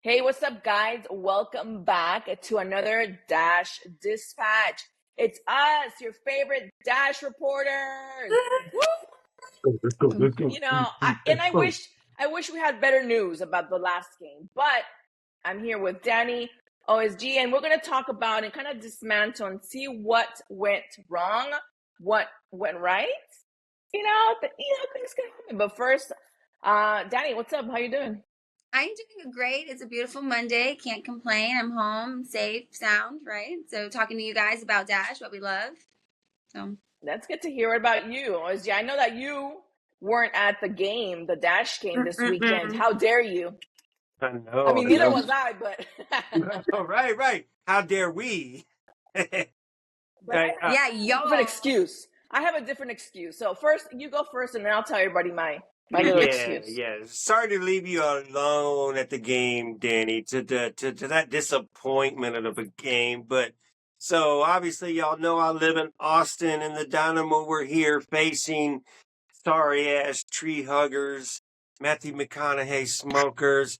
Hey, what's up, guys? Welcome back to another Dash Dispatch. It's us, your favorite Dash reporters. Woo! I wish we had better news about the last game, but I'm here with Dani, OSG, and we're going to talk about and kind of dismantle and see what went wrong, what went right. Things can happen. But first, Dani, what's up? How you doing? I'm doing great. It's a beautiful Monday. Can't complain. I'm home, safe, sound, right? So talking to you guys about Dash, what we love. So that's good to hear. What about you, OSG? I know that you weren't at the Dash game this weekend. How dare you? I know. I mean, neither was I, but right. How dare we? yeah, y'all. Different excuse. I have a different excuse. So first, you go first, and then I'll tell everybody my little excuse. Yeah. Sorry to leave you alone at the game, Dani, to that disappointment of a game. But so obviously, y'all know I live in Austin, and the Dynamo were here facing sorry ass tree huggers, Matthew McConaughey smokers,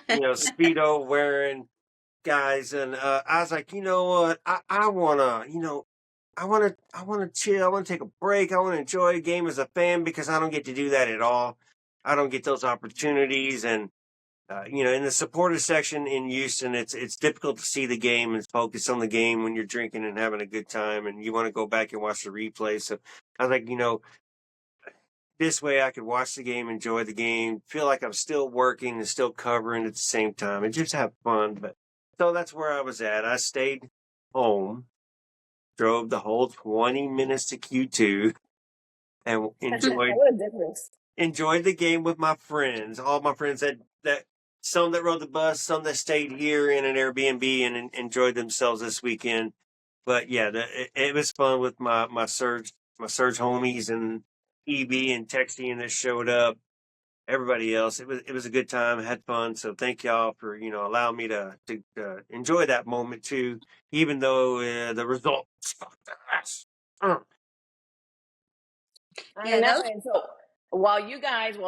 Speedo wearing guys, and I was like, you know what, I wanna chill. I want to take a break. I want to enjoy a game as a fan because I don't get to do that at all. I don't get those opportunities. And, in the supporter section in Houston, it's difficult to see the game and focus on the game when you're drinking and having a good time and you want to go back and watch the replay. So I was like, this way I could watch the game, enjoy the game, feel like I'm still working and still covering at the same time and just have fun. But so that's where I was at. I stayed home, drove the whole 20 minutes to Q2 and enjoyed the game with my friends. All my friends that some that rode the bus, some that stayed here in an Airbnb and enjoyed themselves this weekend. But yeah, it was fun with my Surge homies and EB and Texty that showed up. Everybody else, it was a good time. I had fun, so thank y'all for allowing me to enjoy that moment too, even though the result sucked ass. I know. And so while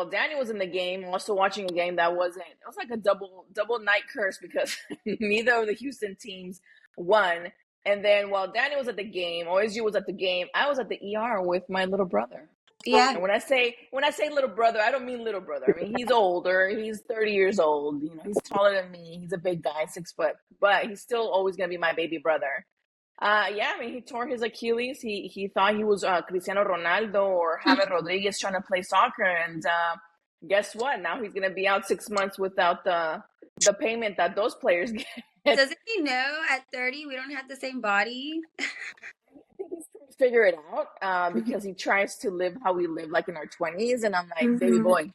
Danny was in the game, also watching a game that it was like a double night curse because neither of the Houston teams won. And then while Danny was at the game, OSG was at the game, I was at the ER with my little brother. Yeah. And when I say little brother, I don't mean little brother. I mean, he's older. He's 30 years old. He's taller than me. He's a big guy, 6 foot, but he's still always going to be my baby brother. He tore his Achilles. He thought he was Cristiano Ronaldo or James Rodriguez trying to play soccer, and guess what? Now he's gonna be out 6 months without the payment that those players get. Doesn't he know at 30 we don't have the same body? I think he's trying to figure it out because he tries to live how we live, like in our 20s, and I'm like, baby boy,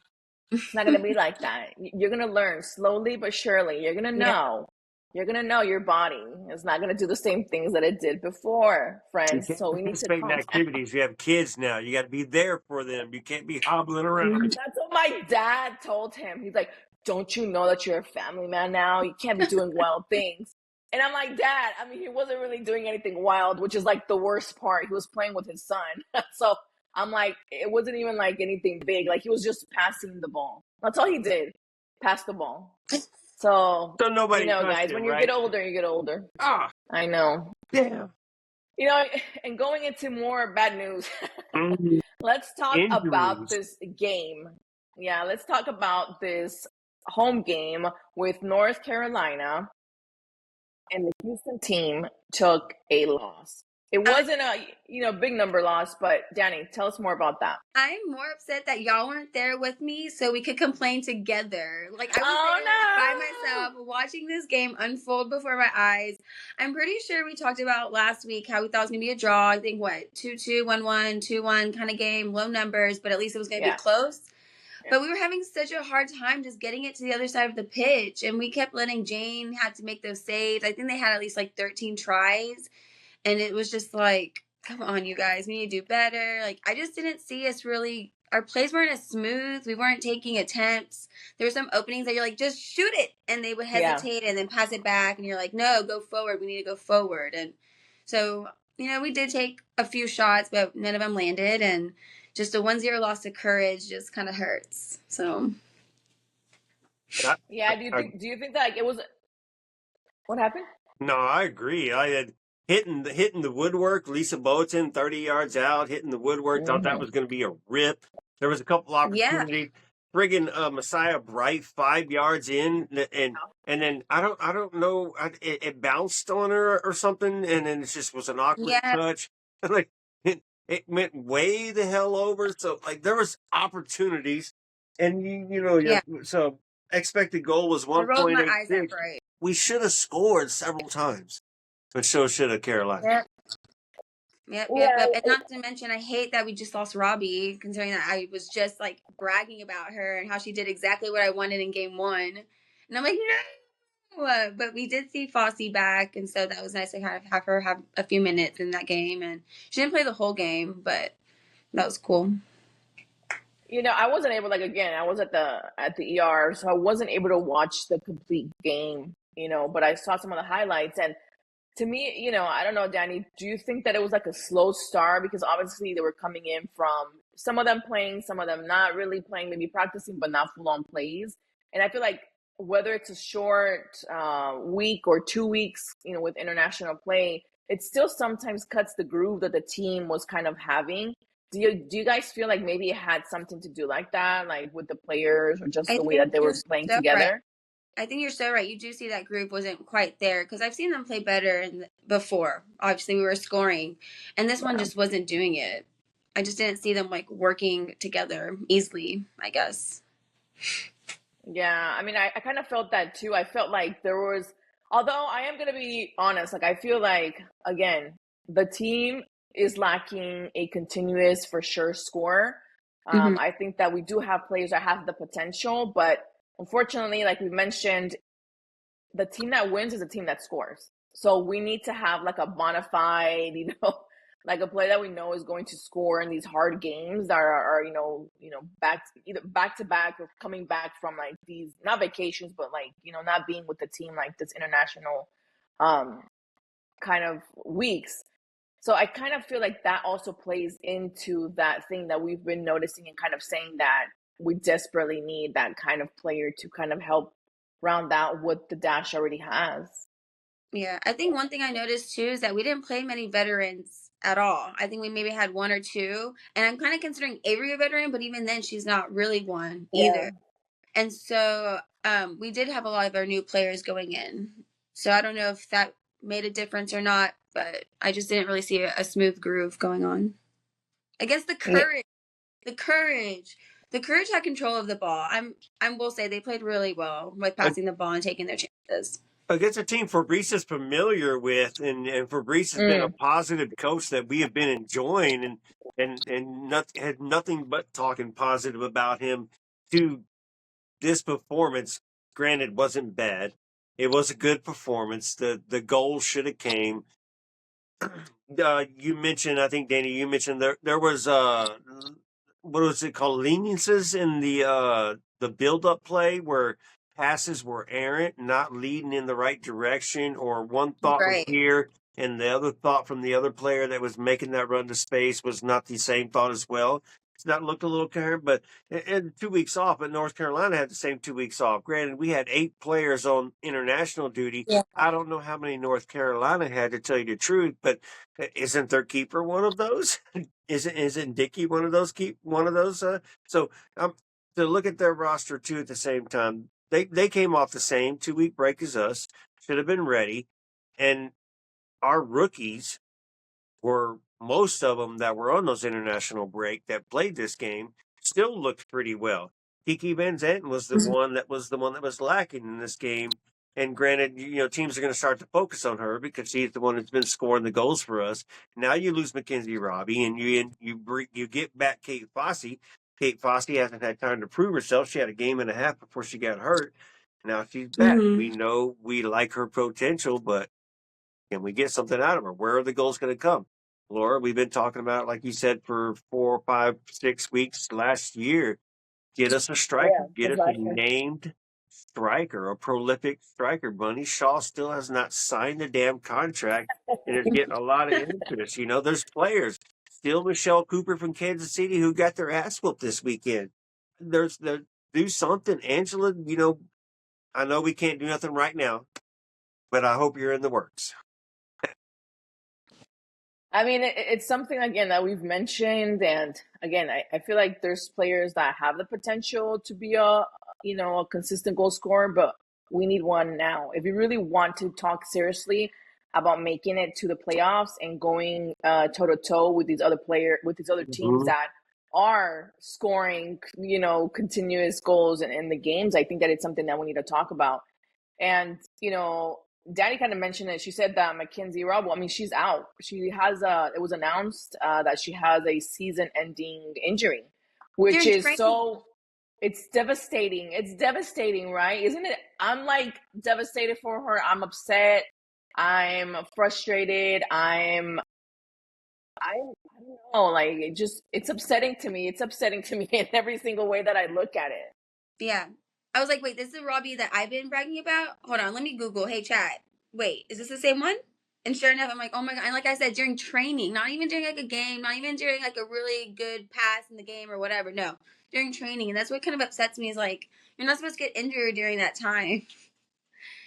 it's not gonna be like that. You're gonna learn slowly but surely. You're gonna know. Yeah. You're going to know your body is not going to do the same things that it did before, friends. So we need to participate in activities. You have kids now. You got to be there for them. You can't be hobbling around. That's what my dad told him. He's like, don't you know that you're a family man now? You can't be doing wild things. And I'm like, Dad, I mean, he wasn't really doing anything wild, which is like the worst part. He was playing with his son. So I'm like, it wasn't even like anything big. Like he was just passing the ball. That's all he did. Pass the ball. So nobody, guys, when you get older, you get older. I know. Yeah. And going into more bad news, let's talk about this game. Yeah, let's talk about this home game with North Carolina, and the Houston team took a loss. It wasn't a big number loss, but Dani, tell us more about that. I'm more upset that y'all weren't there with me so we could complain together. Like I was there by myself watching this game unfold before my eyes. I'm pretty sure we talked about last week how we thought it was gonna be a draw. I think 2-2, 1-1, 2-1 kind of game, low numbers, but at least it was gonna be close. But we were having such a hard time just getting it to the other side of the pitch, and we kept letting Jane have to make those saves. I think they had at least like 13 tries. And it was just like, come on, you guys, we need to do better. Like, I just didn't see us really, our plays weren't as smooth. We weren't taking attempts. There were some openings that you're like, just shoot it. And they would hesitate and then pass it back. And you're like, no, go forward. We need to go forward. And so, we did take a few shots, but none of them landed. And just a 1-0 loss to courage just kind of hurts. So. Yeah. Do you think that like it was? What happened? No, I agree. I had hitting the woodwork. Lisa Boatin, 30 yards out, hitting the woodwork. Thought that Mm-hmm. was going to be a rip. There was a couple Yeah, opportunities. Friggin' Messiah Bright 5 yards in, and then I don't know. It bounced on her or something, and then it just was an awkward yeah, touch. Like it went way the hell over. So like there was opportunities, and yeah. so expected goal was I rolled my eyes at 1.86. Bright. We should have scored several times, but so should have Carolina. Yep. Yep. And not to mention, I hate that we just lost Robbie, considering that I was just like bragging about her and how she did exactly what I wanted in game 1. And I'm like, no. But we did see Fossey back, and so that was nice to kind of have her have a few minutes in that game. And she didn't play the whole game, but that was cool. I wasn't able, like, again, I was at the ER, so I wasn't able to watch the complete game, but I saw some of the highlights. And to me, I don't know, Danny, do you think that it was like a slow start? Because obviously they were coming in from some of them playing, some of them not really playing, maybe practicing, but not full on plays. And I feel like whether it's a short week or 2 weeks, with international play, it still sometimes cuts the groove that the team was kind of having. Do you guys feel like maybe it had something to do like that, like with the players or just I the way that think they you're were playing so right. together? I think you're so right. You do see that group wasn't quite there because I've seen them play better before. Obviously, we were scoring, and this one Yeah. just wasn't doing it. I just didn't see them like working together easily, I guess. Yeah, I mean, I kind of felt that too. I felt like there was, although I am going to be honest, like I feel like, again, the team is lacking a continuous for sure scorer. Mm-hmm. I think that we do have players that have the potential, but unfortunately, like we mentioned, the team that wins is a team that scores. So we need to have like a bona fide, like a player that we know is going to score in these hard games that are back to back or coming back from like these not vacations, but like not being with the team like this international kind of weeks. So I kind of feel like that also plays into that thing that we've been noticing and kind of saying that we desperately need that kind of player to kind of help round out what the Dash already has. Yeah, I think one thing I noticed too is that we didn't play many veterans at all. I think we maybe had one or two, and I'm kind of considering Avery a veteran, but even then, she's not really one either. And so we did have a lot of our new players going in. So I don't know if that made a difference or not, but I just didn't really see a smooth groove going on. I guess the courage had control of the ball. I will say they played really well with passing the ball and taking their chances. Against a team Fabrice is familiar with, and Fabrice has been a positive coach that we have been enjoying, and had nothing but talking positive about him. To this performance, granted, wasn't bad. It was a good performance. The goal should have came. You mentioned, I think, Danny, you mentioned there was what was it called, leniences in the build up play where passes were errant, not leading in the right direction, or one thought was here and the other thought from the other player that was making that run to space was not the same thought as well. So that looked a little coherent, but and 2 weeks off, but North Carolina had the same 2 weeks off. Granted, we had 8 players on international duty. Yeah. I don't know how many North Carolina had, to tell you the truth, but isn't their keeper one of those? Isn't Dickey one of those? So to look at their roster too at the same time, they came off the same 2 week break as us. Should have been ready, and our rookies were, most of them that were on those international break that played this game still looked pretty well. Kiki Van Zanten was the one that was lacking in this game. And granted, teams are going to start to focus on her because she's the one that's been scoring the goals for us. Now you lose Makenzy Robbe, and you get back Kate Fossey. Kate Fossey hasn't had time to prove herself. She had a game and a half before she got hurt. Now she's back. Mm-hmm. We know we like her potential, but can we get something out of her? Where are the goals going to come? Laura, we've been talking about, like you said, for 4, 5, 6 weeks last year. Get us a striker. Get us a named striker, a prolific striker. Bunny Shaw still has not signed the damn contract and is getting a lot of interest. There's players. Still Michelle Cooper from Kansas City who got their ass whooped this weekend. Do something. Angela, I know we can't do nothing right now, but I hope you're in the works. I mean, it's something, again, that we've mentioned. And again, I feel like there's players that have the potential to be a consistent goal scorer, but we need one now. If we really want to talk seriously about making it to the playoffs and going toe to toe with these other teams that are scoring, continuous goals in the games, I think that it's something that we need to talk about. And, Dani kind of mentioned it. She said that Makenzy Robbe, I mean, she's out. It was announced that she has a season-ending injury, which is it's devastating. It's devastating, right? Isn't it? I'm like devastated for her. I'm upset. I'm frustrated. I don't know, like, it's upsetting to me. It's upsetting to me in every single way that I look at it. Yeah. I was like, wait, this is the Robbie that I've been bragging about? Hold on, let me Google. Hey, chat. Wait, is this the same one? And sure enough, I'm like, oh my God. And like I said, during training, not even during like a game, not even during like a really good pass in the game or whatever. No, during training. And that's what kind of upsets me is like, you're not supposed to get injured during that time.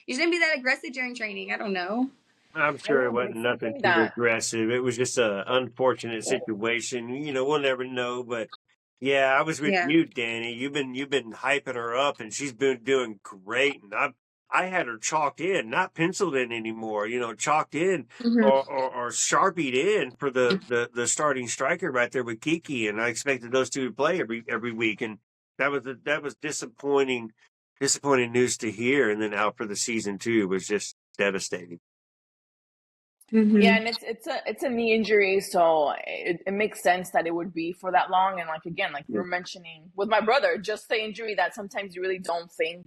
You shouldn't be that aggressive during training. I don't know. I'm sure it wasn't nothing too aggressive. It was just an unfortunate situation. We'll never know, but yeah, I was with you, Dani. You've been hyping her up, and she's been doing great. And I had her chalked in, not penciled in anymore. Chalked in or sharpied in for the starting striker right there with Kiki. And I expected those two to play every week, and that was disappointing news to hear. And then out for the season too was just devastating. Yeah, and it's a knee injury, so it makes sense that it would be for that long. And like, again, like we were mentioning with my brother, just the injury that sometimes you really don't think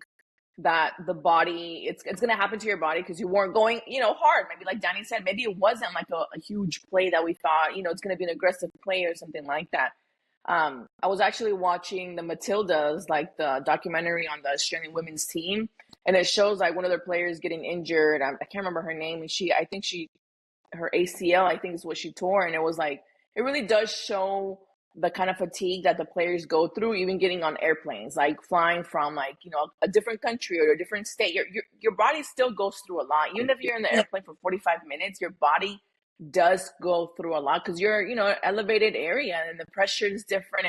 that the body it's going to happen to your body because you weren't going hard. Maybe like Dani said, maybe it wasn't like a huge play that we thought it's going to be an aggressive play or something like that. I was actually watching the Matildas, like the documentary on the Australian women's team, and it shows like one of their players getting injured. I can't remember her name, and her ACL, I think, is what she tore. And it was like, it really does show the kind of fatigue that the players go through, even getting on airplanes, like flying from like, a different country or a different state. Your body still goes through a lot. Even if you're in the airplane for 45 minutes, your body does go through a lot because you're, elevated area and the pressure is different.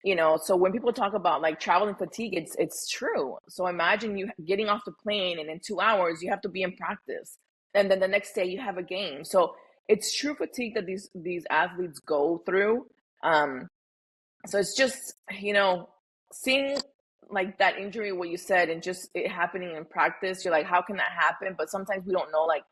And, so when people talk about like traveling fatigue, it's true. So imagine you getting off the plane and in 2 hours, you have to be in practice. And then the next day you have a game. So it's true fatigue that these athletes go through. So it's just, seeing like that injury, what you said, and just it happening in practice, you're like, how can that happen? But sometimes we don't know like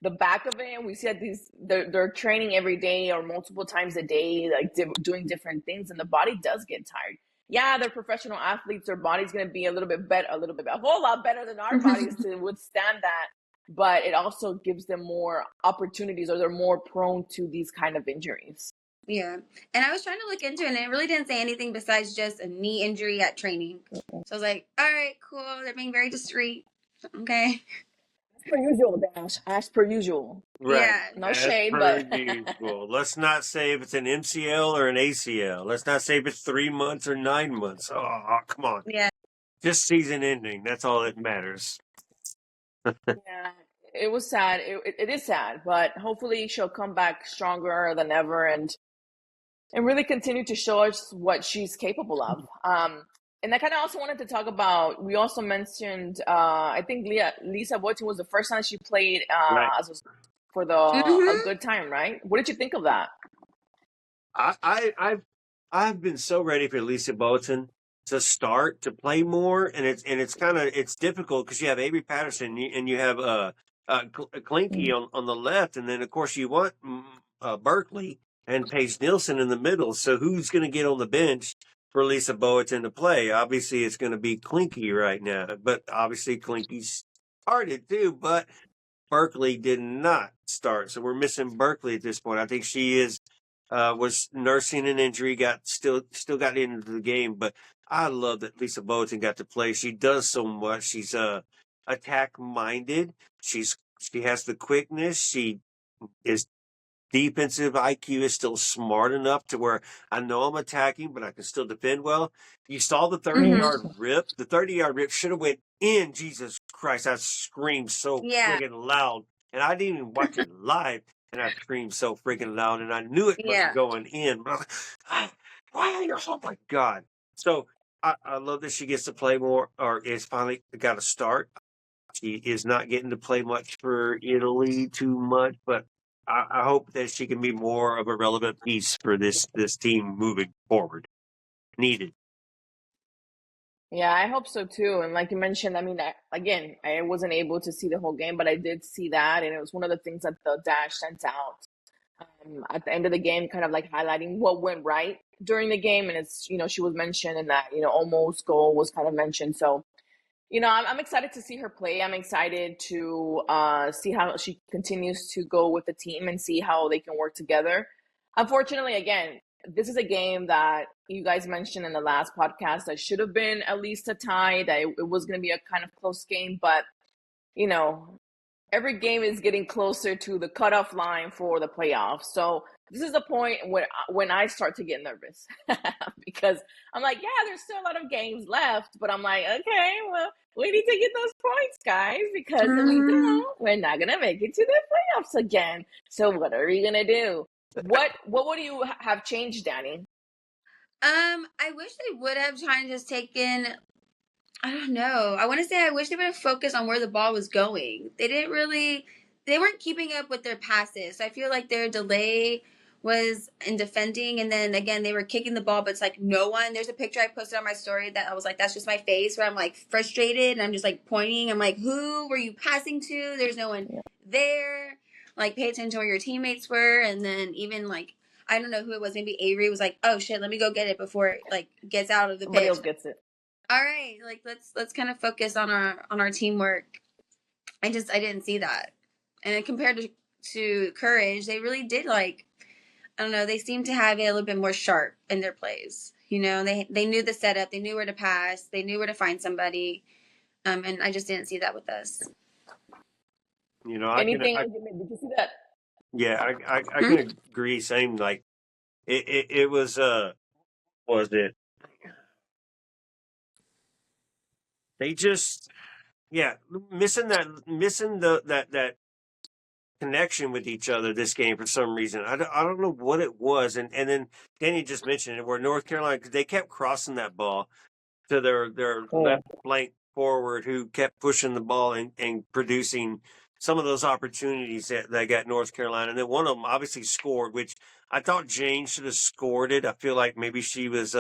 the back of it. And we see that they're training every day or multiple times a day, like doing different things, and the body does get tired. Yeah, they're professional athletes. Their body's going to be a whole lot better than our bodies to withstand that. But it also gives them more opportunities, or they're more prone to these kind of injuries. Yeah. And I was trying to look into it, and it really didn't say anything besides just a knee injury at training. So I was like, all right, cool. They're being very discreet. Okay. As per usual, Dash. As per usual. Right. Yeah. No shade, but usual. Let's not say if it's an MCL or an ACL. Let's not say if it's 3 months or 9 months. Oh, come on. Yeah. Just season ending. That's all that matters. Yeah, it was sad. It is sad, but hopefully she'll come back stronger than ever and really continue to show us what she's capable of. And I kind of also wanted to talk about, we also mentioned, I think Lisa Boyton was the first time she played for a good time, right? What did you think of that? I've been so ready for Lisa Boyton to start to play more, and it's difficult because you have Avery Patterson and you have Klinke on the left, and then of course you want Berkeley and Paige Nielsen in the middle. So who's going to get on the bench for Lisa Boyton to play? Obviously, it's going to be Klinke right now, but obviously Klinke started too, but Berkeley did not start, so we're missing Berkeley at this point. I think she was nursing an injury, still got into the game, but I love that Lisa Boyton got to play. She does so much. She's attack minded. She has the quickness. She is defensive IQ is still smart enough to where I know I'm attacking, but I can still defend well. You saw the 30-yard rip. The 30-yard rip should have went in. Jesus Christ, I screamed so friggin' loud. And I didn't even watch it live. And I screamed so freaking loud. And I knew it wasn't going in. But I was like, oh my God. So I love that she gets to play more, or is finally got to start. She is not getting to play much for Italy too much, but I hope that she can be more of a relevant piece for this team moving forward. Needed. Yeah, I hope so too. And like you mentioned, I mean, I wasn't able to see the whole game, but I did see that, and it was one of the things that the Dash sent out at the end of the game, kind of like highlighting what went right during the game. And it's, she was mentioned, and that, almost goal was kind of mentioned. So, I'm excited to see her play. I'm excited to see how she continues to go with the team and see how they can work together. Unfortunately, again, this is a game that you guys mentioned in the last podcast that should have been at least a tie, that it was going to be a kind of close game. But, every game is getting closer to the cutoff line for the playoffs. So this is the point when I start to get nervous because I'm like, yeah, there's still a lot of games left, but I'm like, okay, well, we need to get those points, guys, because if we don't, we're not gonna make it to the playoffs again. So what are we gonna do? What would you have changed, Dani? I wish they would have tried to just taken. I don't know. I want to say I wish they would have focused on where the ball was going. They weren't keeping up with their passes. So I feel like their delay was in defending, and then again they were kicking the ball, but it's like no one. There's a picture I posted on my story that I was like, that's just my face where I'm like frustrated and I'm just like pointing. I'm like, who were you passing to? There's no one there. Like, pay attention to where your teammates were. And then even like, I don't know who it was. Maybe Avery was like, oh shit, let me go get it before it like gets out of the pitch. Somebody else gets it. All right, like let's kind of focus on our teamwork. I didn't see that. And then compared to Courage, they really did, like, I don't know, they seemed to have it a little bit more sharp in their plays. They knew the setup, they knew where to pass, they knew where to find somebody. And I just didn't see that with us. Did you see that? Yeah, I can agree. Same, like it was it? They just missing that connection with each other this game for some reason. I don't know what it was, and then Danny just mentioned it, where North Carolina, because they kept crossing that ball to their left flank forward, who kept pushing the ball and producing some of those opportunities that got North Carolina. And then one of them obviously scored, which I thought Jane should have scored it. I feel like maybe she was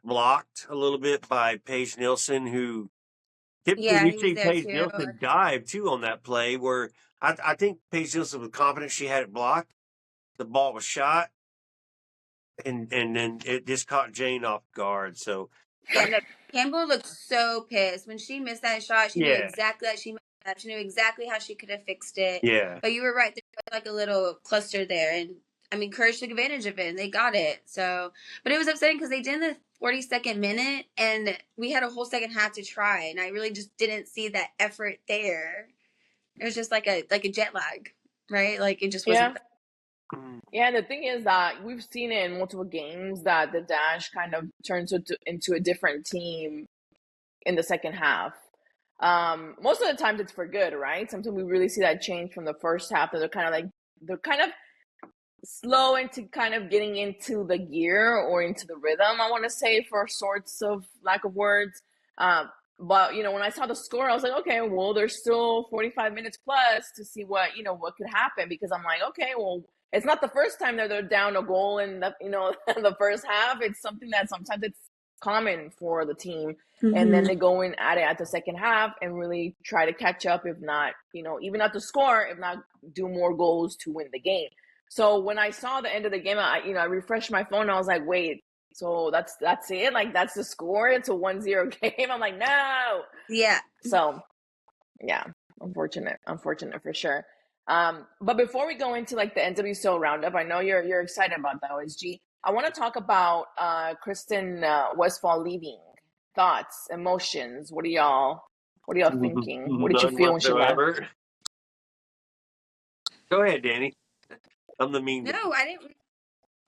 blocked a little bit by Paige Nielsen, who typically we see Paige Nielsen dive too on that play, where I think Paige Nielsen was confident she had it blocked. The ball was shot, and then it just caught Jane off guard. So Campbell looked so pissed when she missed that shot. She knew exactly that she messed up. She knew exactly how she could have fixed it. Yeah. But you were right. There was like a little cluster there, and I mean, Courage took advantage of it, and they got it. So, but it was upsetting because they did in the 42nd minute, and we had a whole second half to try, and I really just didn't see that effort there. It was just like a jet lag, right? Like it just wasn't. Yeah, the thing is that we've seen it in multiple games that the Dash kind of turns into a different team in the second half. Most of the times it's for good, right? Sometimes we really see that change from the first half, that they're kind of slow into kind of getting into the gear or into the rhythm, I want to say, for sorts of lack of words. But, when I saw the score, I was like, okay, well, there's still 45 minutes plus to see what could happen, because I'm like, okay, well, it's not the first time that they're down a goal in the, the first half. It's something that sometimes it's common for the team. Mm-hmm. And then they go in at it at the second half and really try to catch up, if not, even not to score, if not do more goals to win the game. So when I saw the end of the game, I refreshed my phone and I was like, wait, so that's it? Like, that's the score? It's a 1-0 game? I'm like, no. Yeah. So, yeah, unfortunate for sure. But before we go into like the NWSL Roundup, I know you're excited about that, OSG. I want to talk about Christen Westphal leaving. Thoughts, emotions. What are y'all thinking? What did you feel when she left? Go ahead, Danny. I'm the mean. No, I didn't.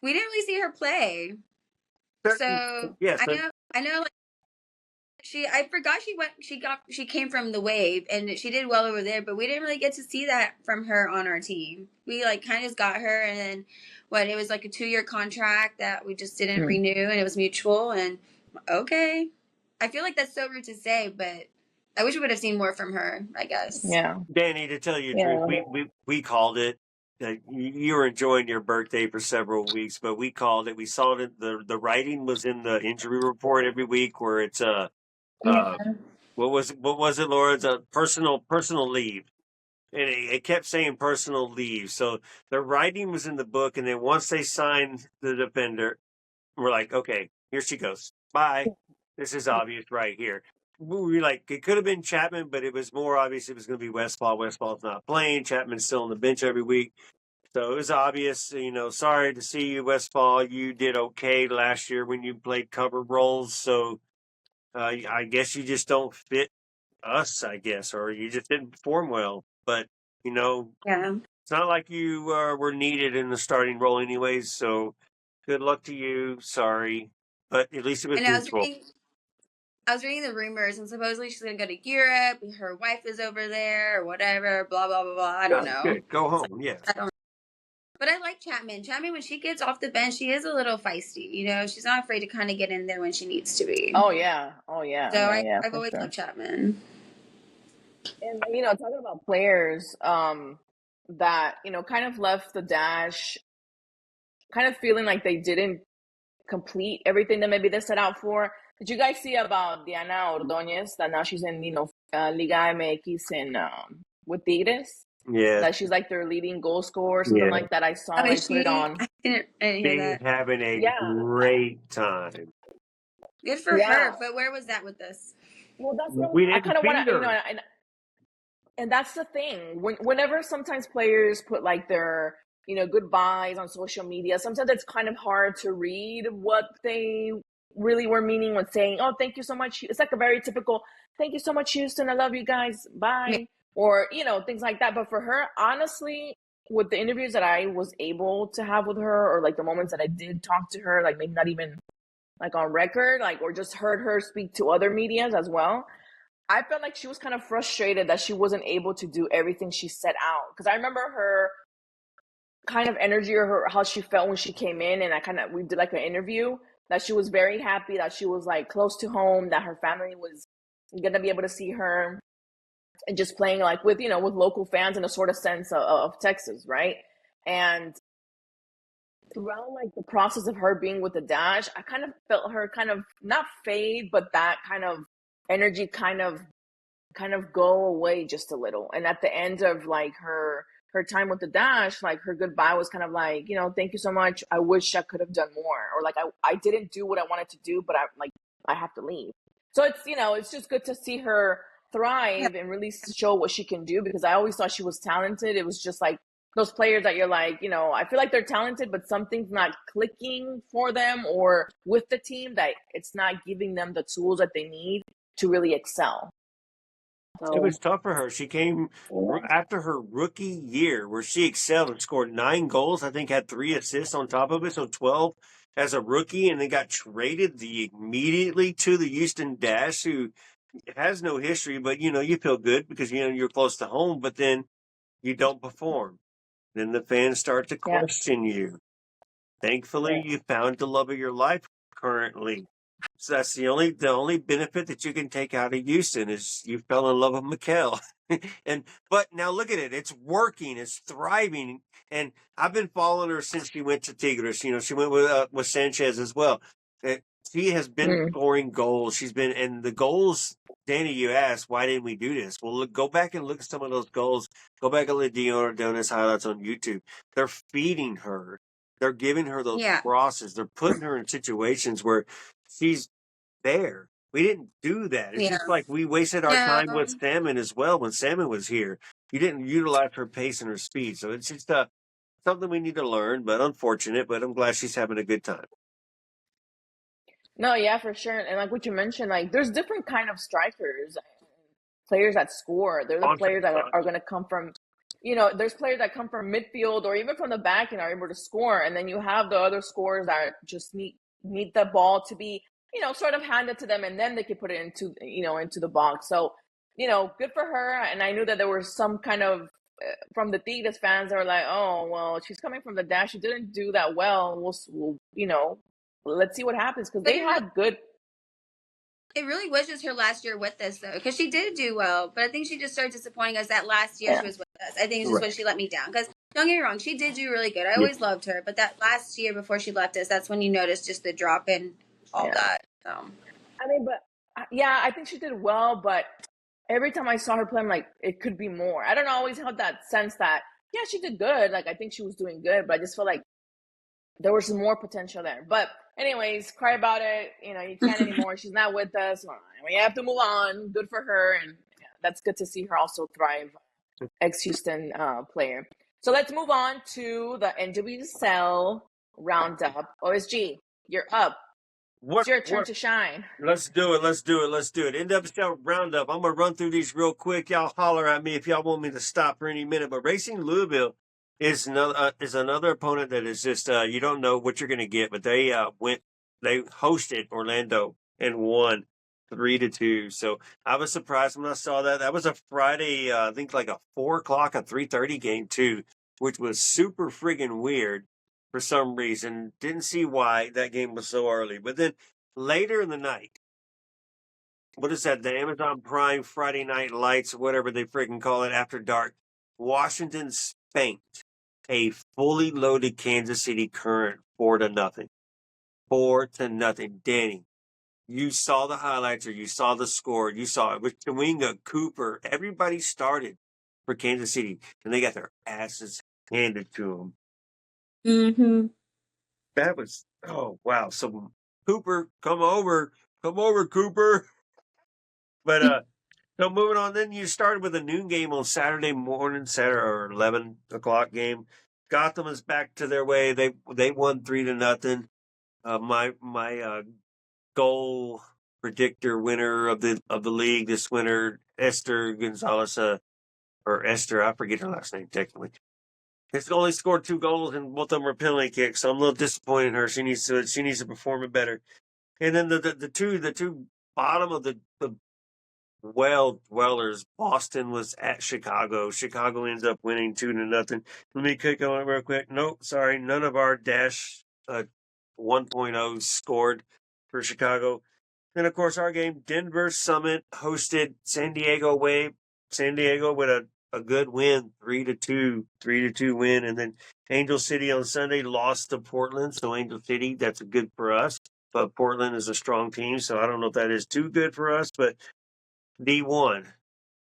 We didn't really see her play. So yes, I know. Like, I forgot she came from the Wave and she did well over there, but we didn't really get to see that from her on our team. We like kind of just got her, and then it was like a 2-year contract that we just didn't renew, and it was mutual. And okay, I feel like that's so rude to say, but I wish we would have seen more from her, I guess. Yeah, Danny, to tell you the truth, we called it. You were enjoying your birthday for several weeks, but we called it. We saw it. The writing was in the injury report every week, where it's what was it, Laura? It's a personal leave, and it kept saying personal leave. So the writing was in the book, and then once they signed the defender, we're like, okay, here she goes. Bye. This is obvious right here. We were like, it could have been Chapman, but it was more obvious it was going to be Westphal. Westphal's not playing. Chapman's still on the bench every week. So it was obvious, sorry to see you, Westphal. You did okay last year when you played cover roles. So I guess you just don't fit us, I guess, or you just didn't perform well. But, it's not like you were needed in the starting role anyways. So good luck to you. Sorry. But at least it was mutual. I was reading the rumors, and supposedly she's going to go to Europe. Her wife is over there, or whatever, blah, blah, blah, blah. I don't know. Good. Go home, yes. But I like Chapman. Chapman, when she gets off the bench, she is a little feisty. She's not afraid to kind of get in there when she needs to be. Oh, yeah. So I've always loved Chapman. And, talking about players that, kind of left the Dash kind of feeling like they didn't complete everything that maybe they set out for. Did you guys see about Diana Ordóñez, that now she's in, Liga MX and with Tigres? Yeah. That she's like their leading goal scorer, something like that. I saw put it on. I didn't hear that. Having a great time. Good for her, but where was that with this? Well, that's what I kind of want to, and that's the thing. Whenever sometimes players put like their, goodbyes on social media, sometimes it's kind of hard to read what they really were meaning when saying, oh, thank you so much. It's like a very typical, thank you so much, Houston. I love you guys. Bye. Yeah. Or, things like that. But for her, honestly, with the interviews that I was able to have with her, or like the moments that I did talk to her, like maybe not even like on record, like, or just heard her speak to other medias as well, I felt like she was kind of frustrated that she wasn't able to do everything she set out. Because I remember her kind of energy, or how she felt when she came in, and we did like an interview, that she was very happy, that she was like close to home, that her family was gonna be able to see her, and just playing like with local fans in a sort of sense of Texas, right? And throughout like the process of her being with the Dash, I kind of felt her kind of not fade, but that kind of energy kind of go away just a little. And at the end of like her time with the Dash, like her goodbye was kind of like, thank you so much. I wish I could have done more, or like I didn't do what I wanted to do, but I have to leave. So it's it's just good to see her thrive and really show what she can do, because I always thought she was talented. It was just like those players that you're like, I feel like they're talented, but something's not clicking for them or with the team, that it's not giving them the tools that they need to really excel. So, it was tough for her. She came after her rookie year where she excelled and scored 9 goals. I think had 3 assists on top of it, so 12 as a rookie, and then got traded immediately to the Houston Dash, who has no history, but you feel good because you're close to home, but then you don't perform. Then the fans start to question you. Thankfully, you found the love of your life currently. So that's the only benefit that you can take out of Houston is you fell in love with Mikel. But now look at it. It's working. It's thriving. And I've been following her since she went to Tigres. She went with Sanchez as well. She has been scoring goals. She's been, and the goals, Danny, you asked, why didn't we do this? Well, go back and look at some of those goals. Go back and look at Diana Ordóñez highlights on YouTube. They're feeding her. They're giving her those crosses. They're putting her in situations where she's there. We didn't do that. It's just like we wasted our time with Salmon as well when Salmon was here. You didn't utilize her pace and her speed. So it's just something we need to learn, but unfortunate. But I'm glad she's having a good time. No, yeah, for sure. And like what you mentioned, like there's different kind of strikers, players that score. They're the players that are going to come from, there's players that come from midfield or even from the back and are able to score. And then you have the other scorers that just need the ball to be sort of hand it to them, and then they could put it into the box. So, good for her. And I knew that there were some kind of from the Tigres fans that were like, oh, well, she's coming from the dash. She didn't do that well. We'll let's see what happens, because they had good. It really was just her last year with us, though, because she did do well. But I think she just started disappointing us that last year she was with us. I think it's just when she let me down. Because don't get me wrong, she did do really good. I always loved her. But that last year before she left us, that's when you noticed just the drop in all that. So. I mean, but I think she did well. But every time I saw her play, I'm like, it could be more. I don't always have that sense that, she did good. Like, I think she was doing good. But I just feel like there was more potential there. But anyways, cry about it. You can't anymore. She's not with us. We have to move on. Good for her. And that's good to see her also thrive, ex-Houston player. So let's move on to the NWSL Roundup. OSG, you're up. It's your turn to shine. Let's do it. NWSL Roundup. I'm going to run through these real quick. Y'all holler at me if y'all want me to stop for any minute. But Racing Louisville is another opponent that is just you don't know what you're going to get. But they hosted Orlando and won 3-2. So I was surprised when I saw that. That was a Friday, I think like a 4 o'clock, a 3:30 game too, which was super friggin' weird for some reason. Didn't see why that game was so early. But then later in the night, what is that? The Amazon Prime Friday Night Lights, or whatever they friggin' call it, after dark. Washington spanked a fully loaded Kansas City Current 4-0. 4-0. Danny, you saw the highlights, or you saw the score. You saw it with Chawinga, Cooper. Everybody started for Kansas City, and they got their asses handed to them. Mm-hmm. That was, oh, wow. So, Cooper, come over, Cooper. But, so moving on, then you started with a noon game on Saturday morning, or 11 o'clock game. Gotham is back to their way. They won 3-0. My goal predictor winner of the league this winter, Esther Gonzalez, or Esther, I forget her last name technically. Has only scored 2 goals, and both of them were penalty kicks. So I'm a little disappointed in her. She needs to perform it better. And then the two bottom of the dwellers, Boston was at Chicago. Chicago ends up winning 2-0. Let me click on it real quick. Nope, sorry, none of our dash 1.0 scored for Chicago. Then of course our game, Denver Summit hosted San Diego Wave. San Diego with a good win, 3-2 win. And then Angel City on Sunday lost to Portland. So Angel City, that's good for us. But Portland is a strong team, so I don't know if that is too good for us. But D1,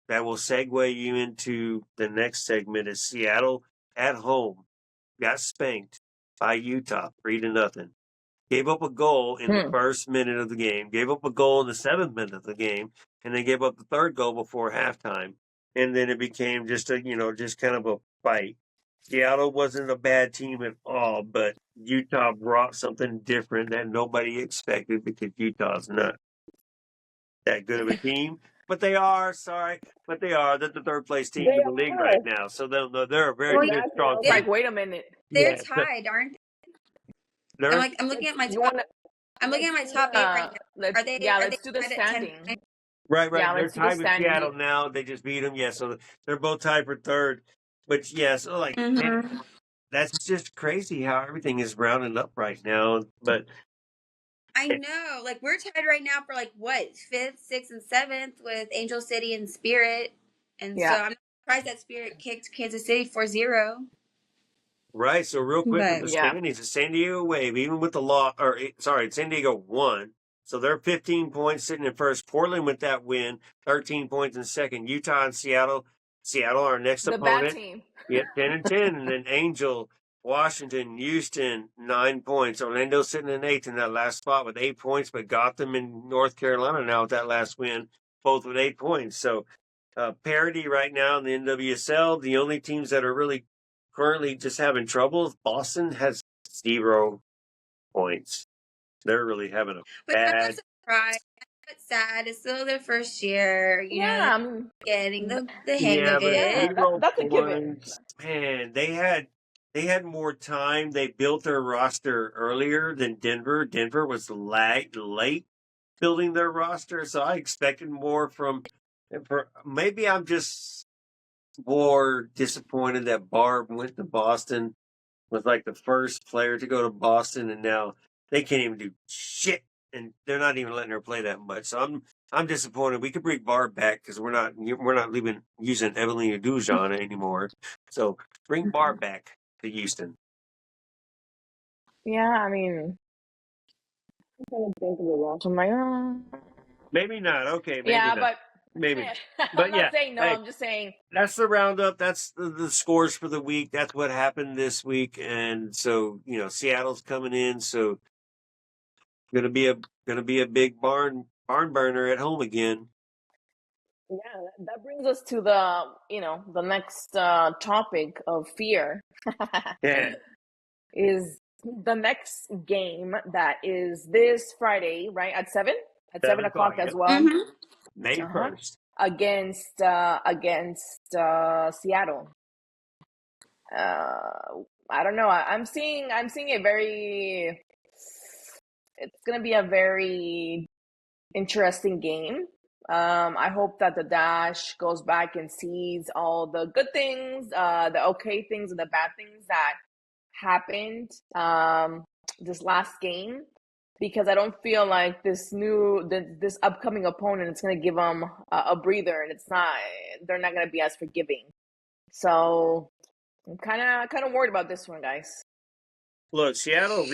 that will segue you into the next segment, is Seattle at home. Got spanked by Utah, 3-0. Gave up a goal in the first minute of the game. Gave up a goal in the 7th minute of the game. And they gave up the 3rd goal before halftime. And then it became just kind of a fight. Seattle wasn't a bad team at all, but Utah brought something different that nobody expected, because Utah's not that good of a team. But they are, They're the 3rd place team in the league right now. So they're a very good, strong team. Like, wait a minute. They're tied, aren't they? I'm looking at my top. I'm looking at my top 8 right now. Let's do the standing. Right. They're tied with Seattle now. They just beat them. Yeah, so they're both tied for 3rd. But so man, that's just crazy how everything is rounding up right now. But I know, like, we're tied right now for 5th, 6th, and 7th with Angel City and Spirit. And so I'm surprised that Spirit kicked Kansas City 4-0. Right, so real quick with the standings, the San Diego Wave, even with the San Diego won. So they're 15 points sitting in first. Portland with that win, 13 points in second. Utah and Seattle. Seattle, our next opponent. Bad team. 10-10. And then Angel, Washington, Houston, 9 points. Orlando sitting in 8th in that last spot with 8 points, but Gotham in North Carolina now with that last win, both with 8 points. So parity right now in the NWSL. The only teams that are really currently just having trouble, Boston has 0 points. They're really having a bad. I'm not surprised. It's sad. It's still their first year. You know, getting the hang of it. That's a given. Man, they had more time. They built their roster earlier than Denver. Denver was late building their roster. So I expected more maybe I'm just more disappointed that Barb went to Boston, was like the first player to go to Boston, and now they can't even do shit, and they're not even letting her play that much. So I'm disappointed. We could bring Barb back because we're not using Evelina Dujon anymore. So bring Barb back to Houston. Yeah, I mean, I'm trying to think of the roster. I'm like, maybe not. Okay, maybe yeah, not. but Maybe. I'm not saying no. Hey, I'm just saying that's the roundup. That's the scores for the week. That's what happened this week, and so Seattle's coming in. So gonna be a big barn burner at home again. Yeah, that brings us to the next topic of fear. Yeah. Is the next game that is this Friday, right? At 7 o'clock as well. Mm-hmm. May 1st. Against Seattle. I don't know. I'm seeing it's gonna be a very interesting game. I hope that the Dash goes back and sees all the good things, the okay things, and the bad things that happened this last game, because I don't feel like this upcoming opponent is going to give them a breather, and they're not going to be as forgiving. So I'm kind of worried about this one, guys. Look, Seattle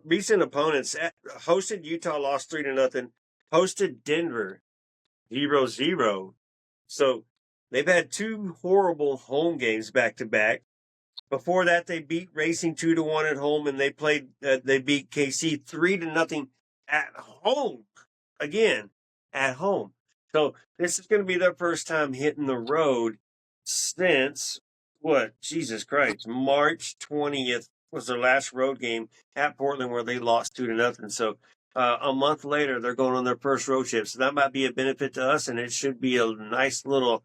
recent opponents hosted Utah, lost 3-0. Hosted Denver 0-0. So they've had two horrible home games back to back. Before that, they beat Racing 2-1 at home, and they beat KC 3-0 at home. Again, at home. So this is going to be their first time hitting the road since Jesus Christ, March 20th was their last road game at Portland, where they lost 2-0. So a month later, they're going on their first road trip. So that might be a benefit to us, and it should be a nice little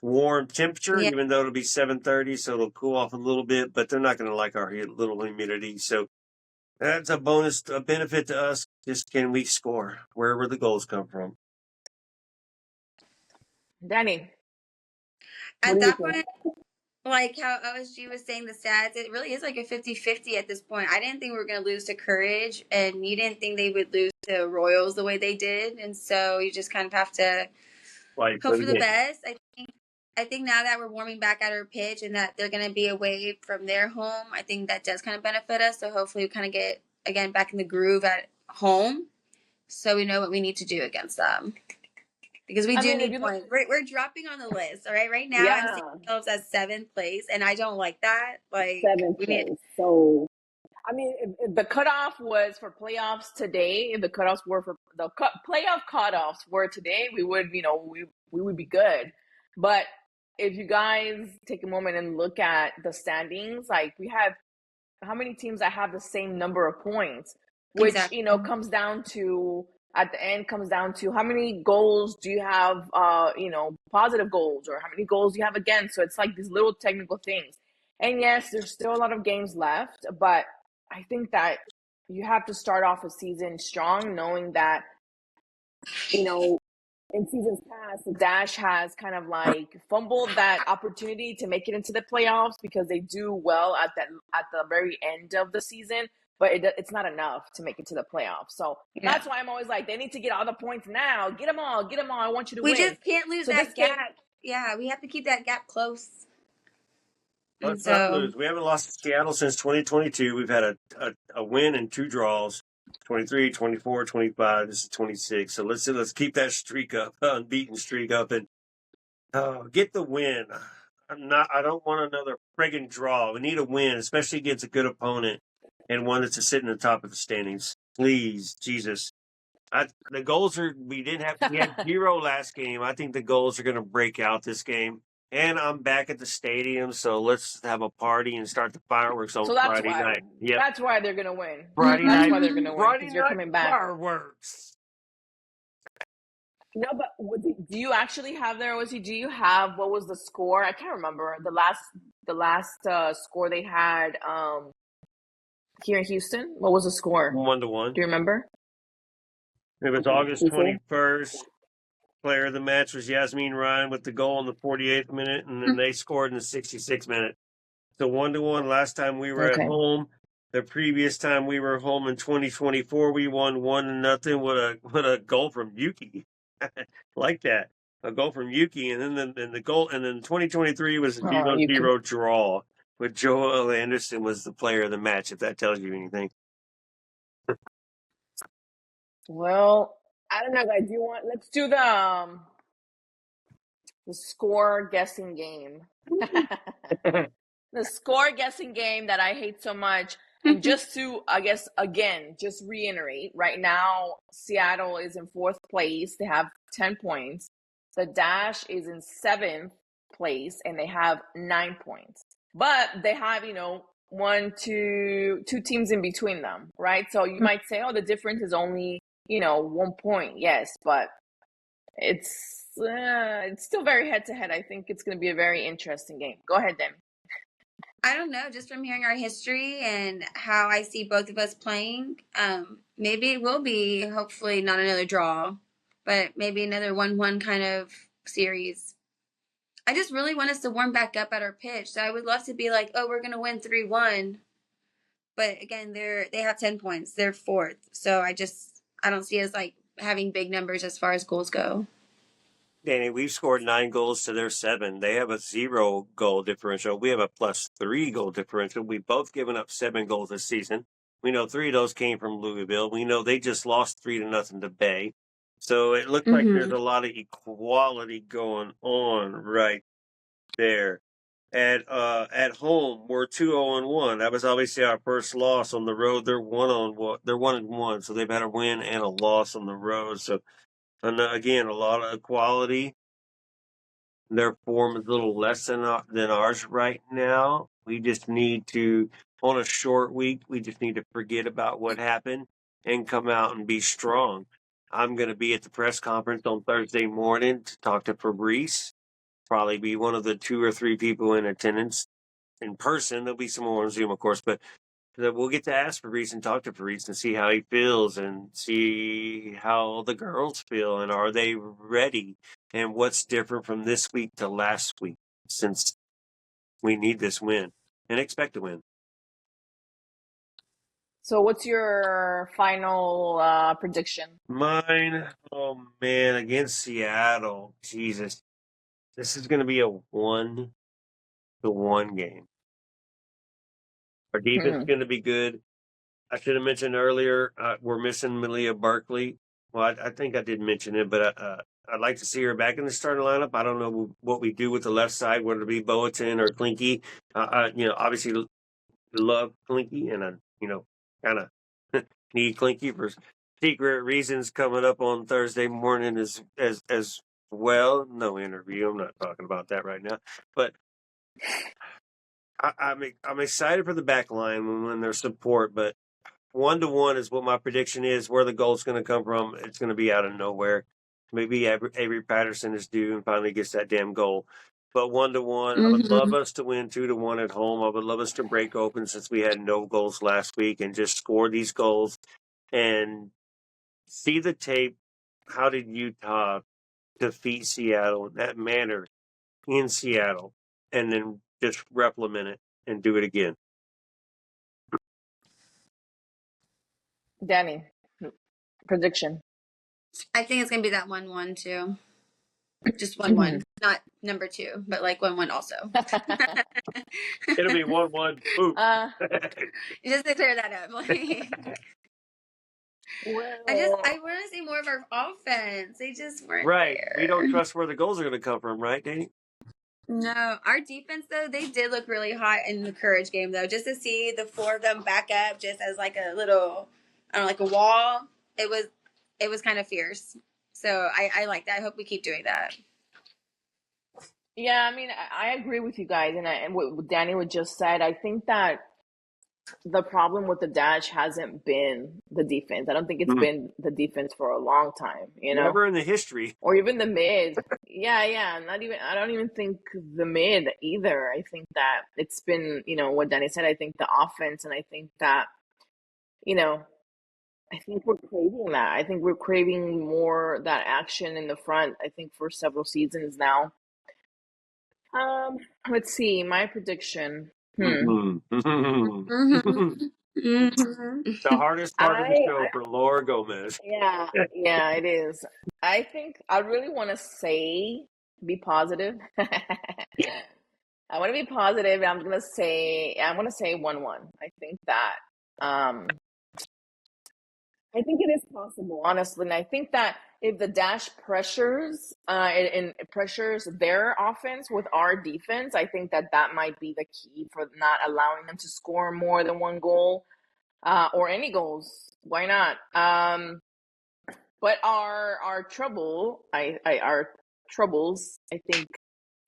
warm temperature, even though it'll be 7:30, so it'll cool off a little bit, but they're not going to like our little humidity. So that's a benefit to us. Just can we score wherever the goals come from? Dani, at that point, like how OSG was saying the stats, it really is like a 50-50 at this point. I didn't think we were going to lose to Courage, and you didn't think they would lose to Royals the way they did, and so you just kind of have to hope for the best. I think now that we're warming back at our pitch and that they're going to be away from their home, I think that does kind of benefit us. So hopefully we kind of get, again, back in the groove at home so we know what we need to do against them. Because we do need points. We're dropping on the list, all right? Right now, I'm seeing ourselves as 7th place, and I don't like that. Like 7th place. So, I mean, if the cutoff was for playoffs today, if the cutoffs were for the playoff cutoffs were today, we would, we would be good. But if you guys take a moment and look at the standings, like we have how many teams that have the same number of points, which comes down to at the end comes down to how many goals do you have, positive goals, or how many goals do you have against. So it's like these little technical things. And yes, there's still a lot of games left, but I think that you have to start off a season strong, knowing that, in seasons past, the Dash has kind of like fumbled that opportunity to make it into the playoffs, because they do well at the very end of the season, but it's not enough to make it to the playoffs. So that's why I'm always like, they need to get all the points now. Get them all. I want you to win. We just can't lose that gap. We have to keep that gap close. Let's not lose. We haven't lost to Seattle since 2022. We've had a win and 2 draws. 23, 24, 25. This is 26. So let's keep that streak up, unbeaten streak up, and get the win. I don't want another friggin' draw. We need a win, especially against a good opponent and one that's sitting at the top of the standings. Please, Jesus. The goals we had 0 last game. I think the goals are going to break out this game. And I'm back at the stadium, so let's have a party and start the fireworks on Friday night. Yep. That's why they're going to win. Friday night. That's why they're going to win, because you're coming back. Fireworks. No, but do you actually have there? Do you have, what was the score? I can't remember the last score they had here in Houston. What was the score? 1-1. Do you remember? It was August 21st. Player of the match was Yasmin Ryan with the goal in the 48th minute, and then they scored in the 66th minute. So 1-1. Last time we were at home. The previous time we were home in 2024, we won 1-0 with a goal from Yuki. Like that. A goal from Yuki, and then the goal, and then 2023 was a 0-0 draw with Joel Anderson was the player of the match, if that tells you anything. Well, I don't know, guys. Let's do the score guessing game. The score guessing game that I hate so much. And just to, I guess, again, just reiterate, right now, Seattle is in 4th place. They have 10 points. The Dash is in 7th place, and they have 9 points. But they have, two teams in between them, right? So you might say, oh, the difference is only, 1 point. Yes, but it's still very head-to-head. I think it's going to be a very interesting game. Go ahead, then. I don't know, just from hearing our history and how I see both of us playing, maybe it will be, hopefully not another draw, but maybe another 1-1 kind of series. I just really want us to warm back up at our pitch. So I would love to be like, oh, we're going to win 3-1. But again, they have 10 points. They're 4th. So I don't see us like having big numbers as far as goals go. Danny, we've scored 9 goals to their 7. They have a 0 goal differential. We have a +3 goal differential. We've both given up 7 goals this season. We know 3 of those came from Louisville. We know they just lost 3-0 to Bay. So it looks like there's a lot of equality going on right there. At home, we're 2-0-1. That was obviously our first loss on the road. They're 1-1. They're 1-1, so they've had a win and a loss on the road. So. And again, a lot of equality. Their form is a little less than ours right now. We just need to, on a short week, we just need to forget about what happened and come out and be strong. I'm going to be at the press conference on Thursday morning to talk to Fabrice. Probably be one of the 2 or 3 people in attendance in person. There'll be some more on Zoom, of course, but we'll get to ask Fabrice and talk to Fabrice and see how he feels and see how the girls feel and are they ready and what's different from this week to last week since we need this win and expect to win. So what's your final prediction? Mine, oh man, against Seattle, Jesus. This is going to be a 1-1 game. Our defense is going to be good. I should have mentioned earlier, we're missing Malia Barkley. Well, I think I did mention it, but I'd like to see her back in the starting lineup. I don't know what we do with the left side, whether it be Boateng or Klinky. Obviously love Klinky, and kind of need Klinky for secret reasons coming up on Thursday morning as well. No interview. I'm not talking about that right now, but. I'm excited for the back line when there's support, but 1-1 is what my prediction is. Where the goal's going to come from, it's going to be out of nowhere. Maybe Avery Patterson is due and finally gets that damn goal. But 1-1, I would love us to win 2-1 at home. I would love us to break open since we had no goals last week and just score these goals and see the tape. How did Utah defeat Seattle in that manner in Seattle, and then just replicate it and do it again? Dani, prediction. I think it's going to be that 1-1 too. Just 1-1. Not number 2, but like 1-1 also. It'll be 1-1. Just to clear that up. I want to see more of our offense. They just weren't there. We don't trust where the goals are going to come from, right, Danny? No, our defense though, they did look really hot in the Courage game though. Just to see the 4 of them back up, just as like a little, I don't know, like a wall. It was kind of fierce. So I like that. I hope we keep doing that. Yeah, I mean, I agree with you guys, and what Dani would just said. I think that the problem with the Dash hasn't been the defense. I don't think it's been the defense for a long time, Never in the history. Or even the mid. Yeah. I don't even think the mid either. I think that it's been, what Dani said. I think the offense, and I think that, I think we're craving that. I think we're craving more that action in the front. I think for several seasons now. Let's see. My prediction. Mhm. The hardest part of the show for Laura Gómez. Yeah, it is. I think I really want to say be positive. I want to be positive, and I'm gonna say 1-1. I think that I think it is possible, honestly. And I think that if the Dash pressures and pressures their offense with our defense, I think that that might be the key for not allowing them to score more than one goal or any goals. Why not? But our troubles, I think,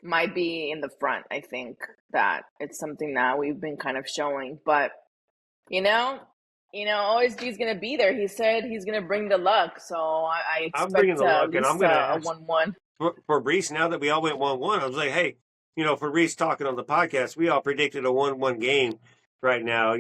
might be in the front. I think that it's something that we've been kind of showing, but you know, OSG is gonna be there. He said he's gonna bring the luck, so I I'm bringing expect the at luck, and I'm least going to a ask 1-1. for Reese. Now that we all went 1-1, I was like, hey, for Reese talking on the podcast, we all predicted a 1-1 game right now.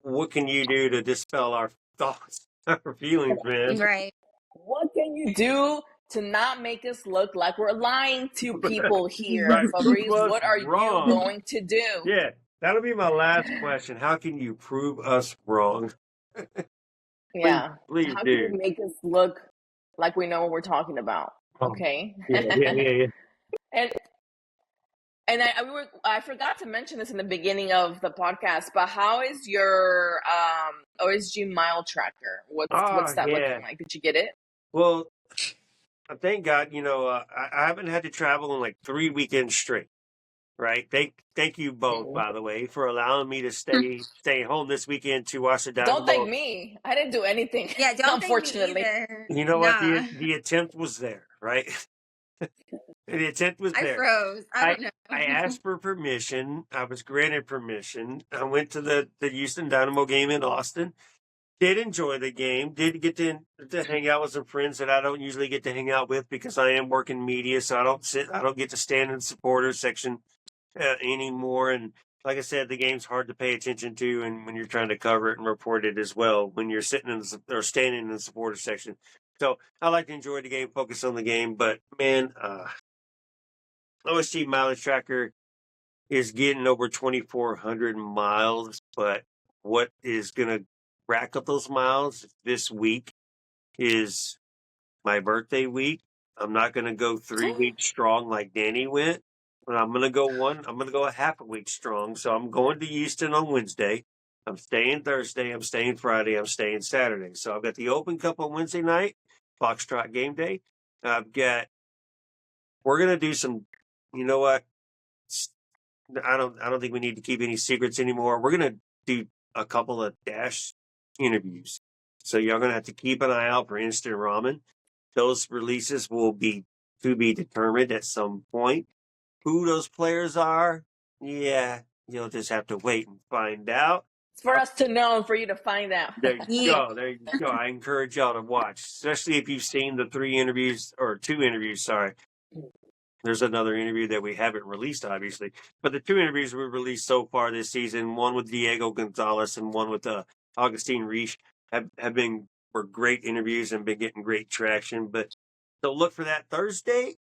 What can you do to dispel our thoughts, our feelings, man? Right. What can you do to not make us look like we're lying to people here, Right, Fabrice? prove us What are you wrong. going to do? Yeah, that'll be my last question. How can you prove us wrong? Yeah. Please How can you do. make us look like we know what we're talking about? Okay. Yeah. And I forgot to mention this in the beginning of the podcast, but how is your OSG mile tracker? What's that looking like? Did you get it? Well, thank God, I haven't had to travel in like 3 weekends straight. Right. Thank you both, by the way, for allowing me to stay home this weekend to watch the Don't thank Dynamo. me. I didn't do anything. Yeah, don't thank me Unfortunately. either. You know what? Nah. The attempt was there, right? The attempt was I there. froze. I don't know. I asked for permission. I was granted permission. I went to the Houston Dynamo game in Austin. Did enjoy the game. Did get to hang out with some friends that I don't usually get to hang out with because I am working media, so I don't get to stand in the supporters section anymore. And like I said, the game's hard to pay attention to, and when you're trying to cover it and report it as well, when you're sitting or standing in the supporter section. So I like to enjoy the game, focus on the game. But man, OSG mileage tracker is getting over 2,400 miles. But what is going to rack up those miles this week is my birthday week. I'm not going to go 3 weeks strong like Danny went. But I'm going to go a half a week strong. So I'm going to Houston on Wednesday. I'm staying Thursday. I'm staying Friday. I'm staying Saturday. So I've got the Open Cup on Wednesday night, Foxtrot game day. We're going to do some, you know what? I don't think we need to keep any secrets anymore. We're going to do a couple of Dash interviews. So y'all going to have to keep an eye out for Instant Ramen. Those releases will be to be determined at some point. Who those players are, yeah, you'll just have to wait and find out. It's for us to know and for you to find out. There you go. There you go. I encourage y'all to watch, especially if you've seen the 2 interviews, sorry. There's another interview that we haven't released, obviously. But the 2 interviews we've released so far this season, one with Diego Gonzalez and one with Augustine Reich, were great interviews and been getting great traction. But so look for that Thursday.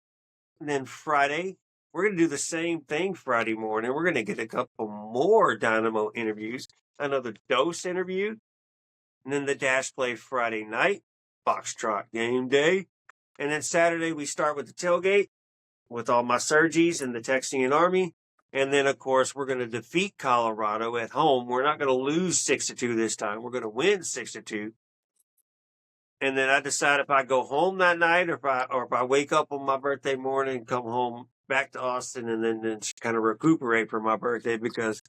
And then Friday, we're going to do the same thing Friday morning. We're going to get a couple more Dynamo interviews. Another Dose interview. And then the Dash Play Friday night. Foxtrot game day. And then Saturday, we start with the tailgate with all my Sergies and the Texian Army. And then, of course, we're going to defeat Colorado at home. We're not going to lose 6-2 this time. We're going to win 6-2. And then I decide if I go home that night or if I wake up on my birthday morning and come home back to Austin and then kind of recuperate for my birthday because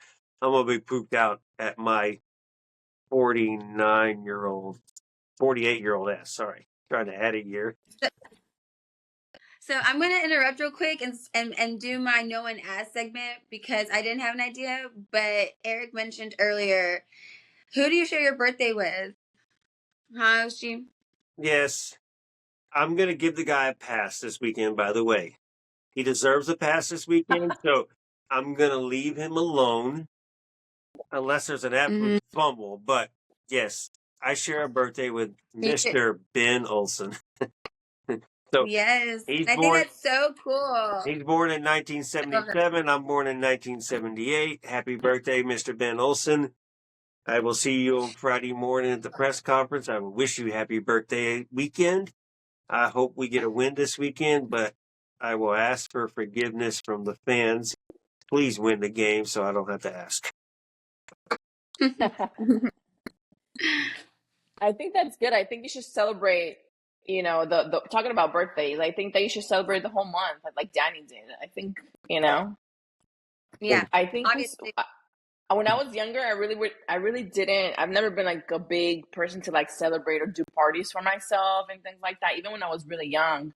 I'm going to be pooped out at my 48-year-old ass. Sorry. Trying to add a year. So I'm going to interrupt real quick and do my no one asked segment because I didn't have an idea, but Eric mentioned earlier, who do you share your birthday with? Huh, OSG? Yes. I'm going to give the guy a pass this weekend, by the way. He deserves a pass this weekend, so I'm going to leave him alone unless there's an absolute fumble. But, yes, I share a birthday with Mr. Ben Olsen. So yes, he's I born. think that's so cool. He's born in 1977. I'm born in 1978. Happy birthday, Mr. Ben Olsen. I will see you on Friday morning at the press conference. I wish you happy birthday weekend. I hope we get a win this weekend, but I will ask for forgiveness from the fans. Please win the game so I don't have to ask. I think that's good. I think you should celebrate, the talking about birthdays. I think that you should celebrate the whole month, like Danny did. I think, Yeah, I think obviously. when I was younger, I really didn't. I've never been like a big person to like celebrate or do parties for myself and things like that, even when I was really young.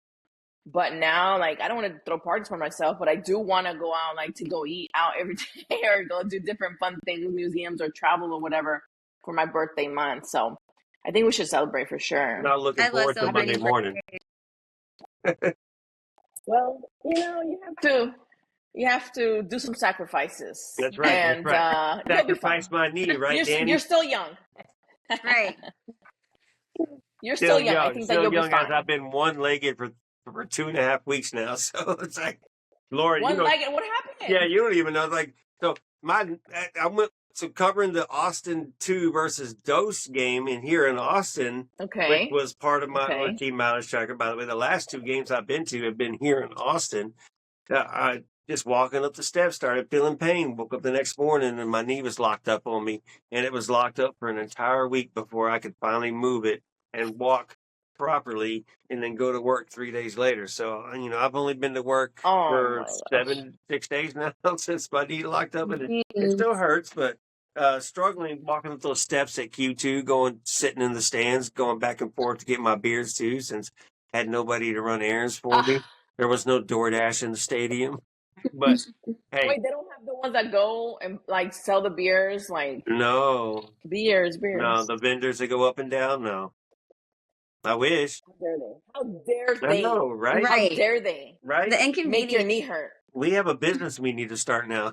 But now, like, I don't want to throw parties for myself, but I do want to go out, like, to go eat out every day or go do different fun things, museums or travel or whatever for my birthday month. So I think we should celebrate for sure. Not looking forward to Monday morning. Well, you have to do some sacrifices. That's right. And that's right. Sacrifice my knee, right, Danny? You're still young. Right. You're still young. I think that you'll be fine. As I've been one-legged for 2.5 weeks now, so it's like, Lord, one-legged. What happened? Yeah, you don't even know. Like, so I went covering the Austin 2 versus Dose game in here in Austin. Okay. Which was part of my team mileage tracker. By the way, the last 2 games I've been to have been here in Austin. I just walking up the steps, started feeling pain. Woke up the next morning and my knee was locked up on me, and it was locked up for an entire week before I could finally move it and walk properly and then go to work 3 days later. So, I've only been to work for 6 days now since my knee locked up, and it still hurts, but struggling walking up those steps at Q2, sitting in the stands, going back and forth to get my beers too, since I had nobody to run errands for me. There was no DoorDash in the stadium. But hey, wait, they don't have the ones that go and like sell the beers, like no beers. No, the vendors that go up and down. No, I wish. How dare they? I know, right? How dare they? Right? The inconvenience. Make your knee hurt. We have a business we need to start now.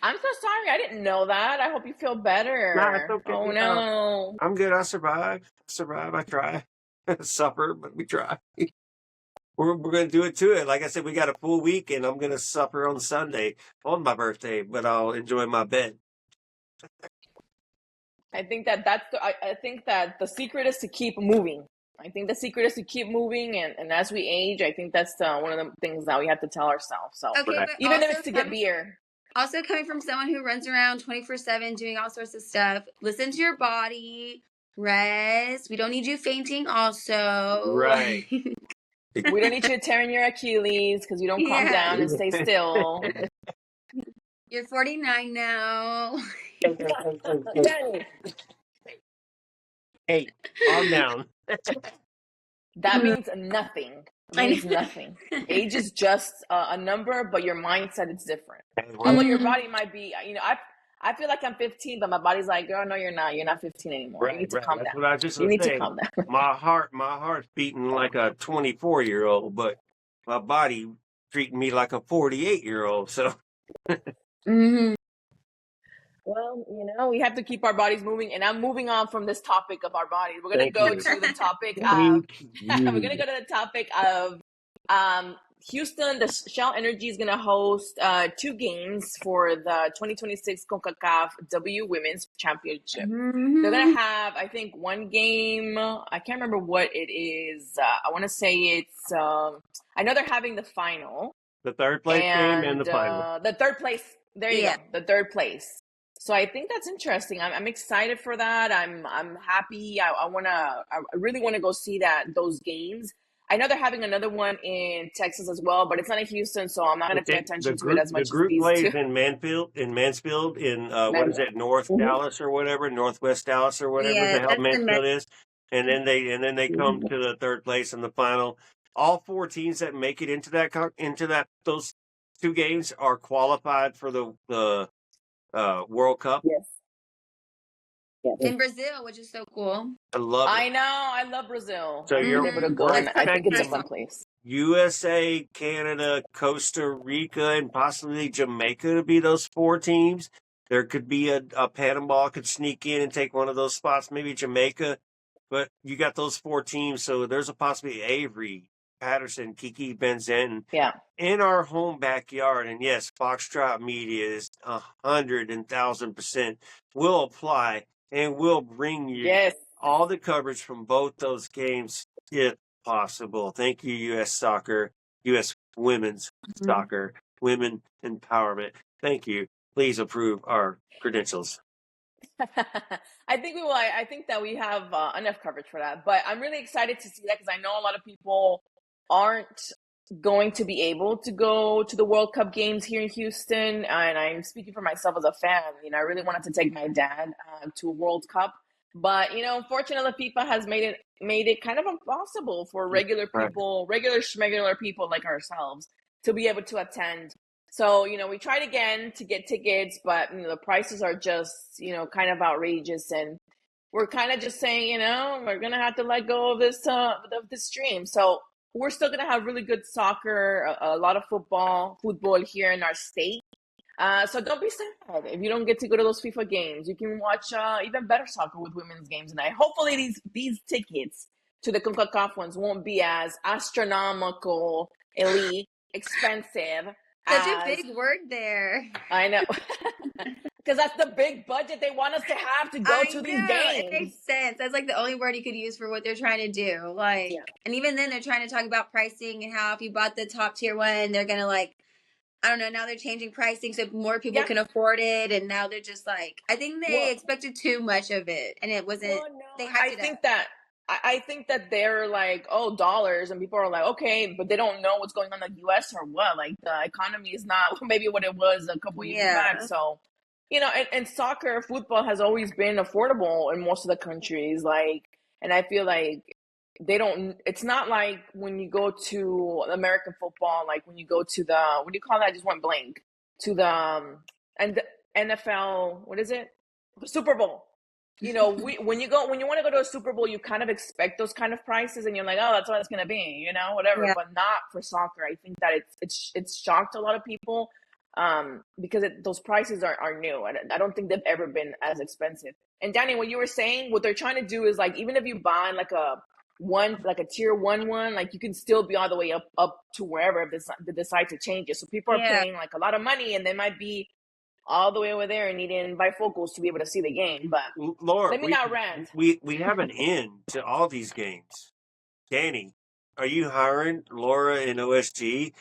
I'm so sorry. I didn't know that. I hope you feel better. Nah, it's okay. Oh no. I'm good. I survived. I try. Suffer, but we try. We're going to do it to it. Like I said, we got a full week, and I'm going to suffer on Sunday on my birthday, but I'll enjoy my bed. I think that I think that the secret is to keep moving. I think the secret is to keep moving, and as we age, I think that's one of the things that we have to tell ourselves. So even if it's to get beer. Also, coming from someone who runs around 24/7 doing all sorts of stuff, listen to your body, rest. We don't need you fainting also. Right. We don't need you tearing your Achilles because you don't calm down and stay still. You're 49 now. Hey, calm down. That means nothing. It means nothing. Age is just a number, but your mindset is different. Although your body might be, I feel like I'm 15, but my body's like, girl, no, you're not. You're not 15 anymore. You need to calm down. What I just you need saying. to calm down. My heart's beating like a 24-year-old, but my body treating me like a 48-year-old. So. Well, we have to keep our bodies moving, and I'm moving on from this topic of our bodies. We're going to go to the topic of. We're going to go to the topic of Houston. The Shell Energy is going to host 2 games for the 2026 CONCACAF W Women's Championship. They're going to have, I think, 1 game. I can't remember what it is. I want to say it's. I know they're having the final. The third place game and the final. The third place. There you go. The third place. So I think that's interesting. I'm excited for that. I'm happy. I really want to go see those games. I know they're having another one in Texas as well, but it's not in Houston, so I'm not going to pay attention to it as much. The group as these plays two. in Mansfield, what is it, Dallas or whatever, Northwest Dallas or whatever the hell Mansfield is, and then they come to the third place in the final. All 4 teams that make it into those 2 games are qualified for the World Cup. Yes. In Brazil, which is so cool. I love it. I know. I love Brazil. So you're able to go. I think it's a fun place. USA, Canada, Costa Rica, and possibly Jamaica to be those 4 teams. There could be a Panama could sneak in and take one of those spots, maybe Jamaica. But you got those 4 teams, so there's a possibility Avery, Patterson, Kiki, Benzen in our home backyard. And yes, Foxtrot Media is 100,000% will apply and will bring you all the coverage from both those games if possible. Thank you, U.S. Soccer, U.S. Women's Soccer, Women Empowerment. Thank you. Please approve our credentials. I think we will. I think that we have enough coverage for that. But I'm really excited to see that because I know a lot of people aren't going to be able to go to the World Cup games here in Houston. And I'm speaking for myself as a fan. I really wanted to take my dad to a World Cup. But, unfortunately, FIFA has made it kind of impossible for regular people, regular schmegular people like ourselves to be able to attend. So, we tried again to get tickets, but the prices are just, kind of outrageous. And we're kind of just saying, we're going to have to let go of this stream. So we're still going to have really good soccer, a lot of football here in our state. So don't be sad if you don't get to go to those FIFA games. You can watch even better soccer with women's games. And hopefully these tickets to the CONCACAF ones won't be as astronomical, elite, expensive. Such a big word there. I know. Because that's the big budget they want us to have to go to these games. It makes sense. That's like the only word you could use for what they're trying to do. And even then they're trying to talk about pricing and how if you bought the top tier one, they're going to I don't know, now they're changing pricing so more people can afford it. And now they're just I think they expected too much of it. And it wasn't, they hyped it up. I think that they're dollars, and people are like, okay, but they don't know what's going on in the U.S. or what. The economy is not maybe what it was a couple years back. So, and soccer, football has always been affordable in most of the countries. And I feel like it's not like when you go to American football, when you go to the, what do you call that? I just went blank. To the NFL, what is it? The Super Bowl. When you want to go to a Super Bowl, you kind of expect those kind of prices, and you're like, oh, that's what it's going to be, whatever. Yeah. But not for soccer. I think that it's shocked a lot of people because those prices are new. I don't think they've ever been as expensive. And Dani, what you were saying, what they're trying to do is even if you buy a tier one, you can still be all the way up to wherever if they decide to change it. So people are paying a lot of money, and they might be all the way over there and needing bifocals to be able to see the game. But Laura, let me not rant. We have an end to all these games. Dani, are you hiring Laura and OSG?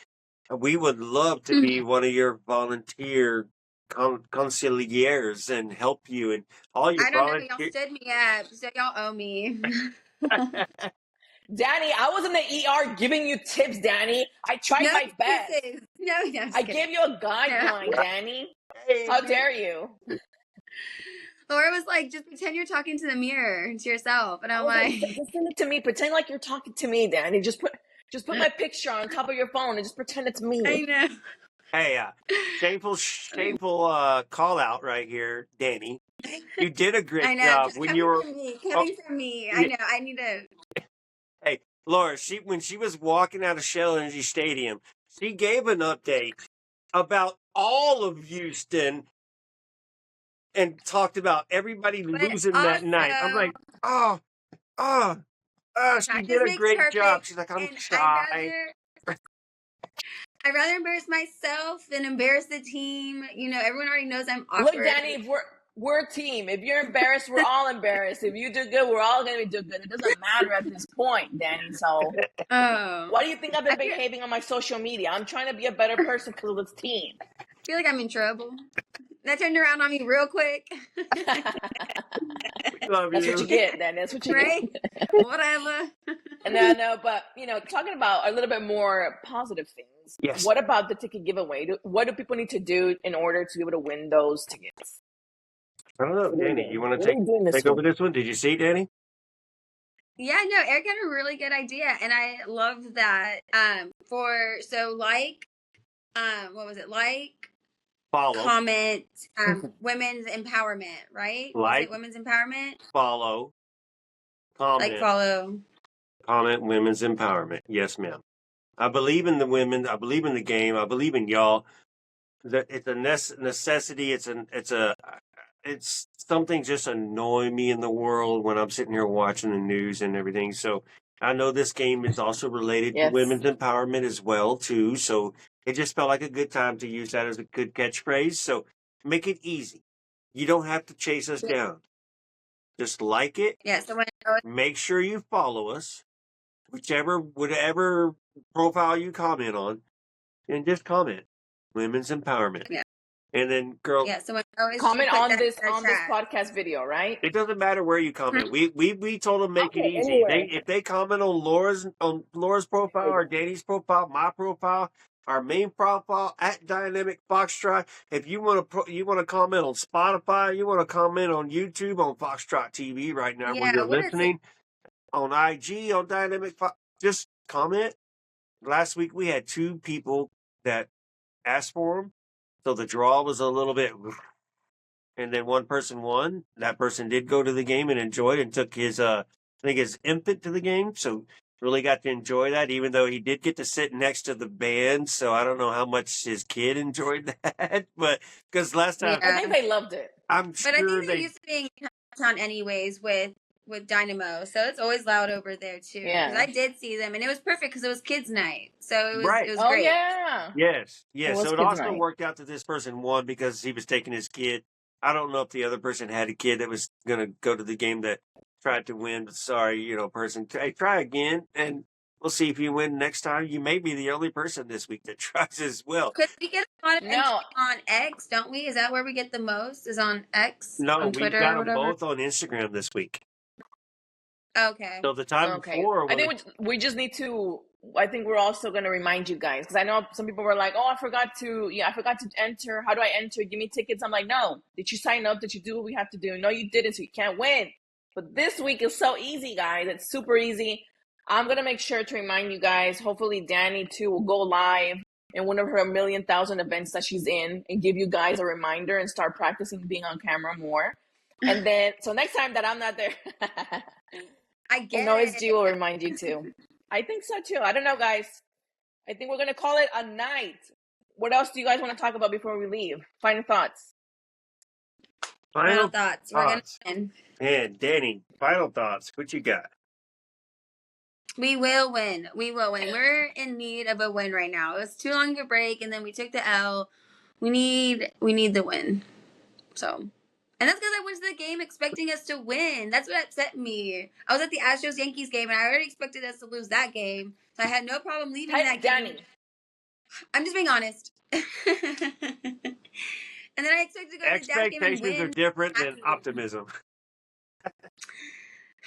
We would love to be one of your volunteer conciliers and help you and all your volunteers. Y'all stood me up, so y'all owe me. Dani, I was in the ER giving you tips, Dani. I tried my best. No, I gave you a guideline, Dani. How dare you? Laura was like, just pretend you're talking to the mirror, to yourself. And I'm like, just send it to me. Pretend like you're talking to me, Dani. Just put my picture on top of your phone and just pretend it's me. I know. Hey, shameful call out right here, Dani. You did a great job when you were coming from me. I know. I need to. Hey, Laura, when she was walking out of Shell Energy Stadium, she gave an update about all of Houston and talked about everybody losing that night. I'm like, she did a great job. She's like, I'm shy. I'd rather embarrass myself than embarrass the team. Everyone already knows I'm awkward. Look, Dani, we're a team. If you're embarrassed, we're all embarrassed. If you do good, we're all going to do good. It doesn't matter at this point, Dani. So why do you think I've been behaving on my social media? I'm trying to be a better person because of this team. I feel like I'm in trouble. That turned around on me real quick. Love That's you. what you get, then. That's what you get. Whatever. And I know, but, talking about a little bit more positive things. Yes. What about the ticket giveaway? What do people need to do in order to be able to win those tickets? I don't know, Dani. You want to take over this one? Did you see, Dani? Yeah, no, Eric had a really good idea, and I loved that. What was it? Follow. Comment, women's empowerment, right? Like. Is it women's empowerment? Follow. Comment. Follow. Comment women's empowerment. Yes, ma'am. I believe in the women. I believe in the game. I believe in y'all. it's a necessity. It's something just annoying me in the world when I'm sitting here watching the news and everything. So I know this game is also related to women's empowerment as well too. So it just felt like a good time to use that as a good catchphrase. So make it easy. You don't have to chase us down. Just like it. Yeah. So make sure you follow us, whatever profile you comment on, and just comment women's empowerment. Yeah. And then, girl, so when OSG comment on this podcast video, right? It doesn't matter where you comment. We told them make it easy. If they comment on Laura's profile or Danny's profile, my profile, our main profile at Dynamic Foxtrot. If you want to comment on Spotify, you want to comment on YouTube on Foxtrot TV right now where you're listening, on IG on Dynamic Fox, just comment. Last week we had 2 people that asked for them, so the draw was a little bit. And then one person won. That person did go to the game and enjoyed and took his infant to the game. So really got to enjoy that, even though he did get to sit next to the band. So I don't know how much his kid enjoyed that, but because last time I think they loved it. I'm sure but I think they're used to being on anyways with Dynamo, so it's always loud over there too. Yeah, because I did see them, and it was perfect because it was kids' night, so it was right. It was great. Yes. So it also night. worked out that this person won because he was taking his kid. I don't know if the other person had a kid that was going to go to the game that tried to win, but sorry, person. Hey, try again, and we'll see if you win next time. You may be the only person this week that tries as well. Could we get a lot of entries on X, don't we? Is that where we get the most? Is on X? No, on Twitter, we've got or them both on Instagram this week. Okay. So the time before, I think we just need to. I think we're also going to remind you guys, because I know some people were like, "Oh, I forgot to enter. How do I enter? Give me tickets." I'm like, "No. Did you sign up? Did you do what we have to do? No, you didn't. So you can't win." But this week is so easy, guys. It's super easy. I'm going to make sure to remind you guys. Hopefully, Dani too will go live in one of her 1,000,000 events that she's in and give you guys a reminder and start practicing being on camera more. And then, so next time that I'm not there. I get and OSG will remind you too. I think so too. I don't know, guys. I think we're going to call it a night. What else do you guys want to talk about before we leave? Final thoughts. Final thoughts. We're going to win. And Dani, final thoughts. What you got? We will win. We will win. We're in need of a win right now. It was too long of a break, and then we took the L. We need the win. So... And that's because I went to the game expecting us to win. That's what upset me. I was at the Astros-Yankees game, and I already expected us to lose that game. So I had no problem leaving that game. I'm just being honest. And then I expected to go to the Dallas game and win. Expectations are different than optimism.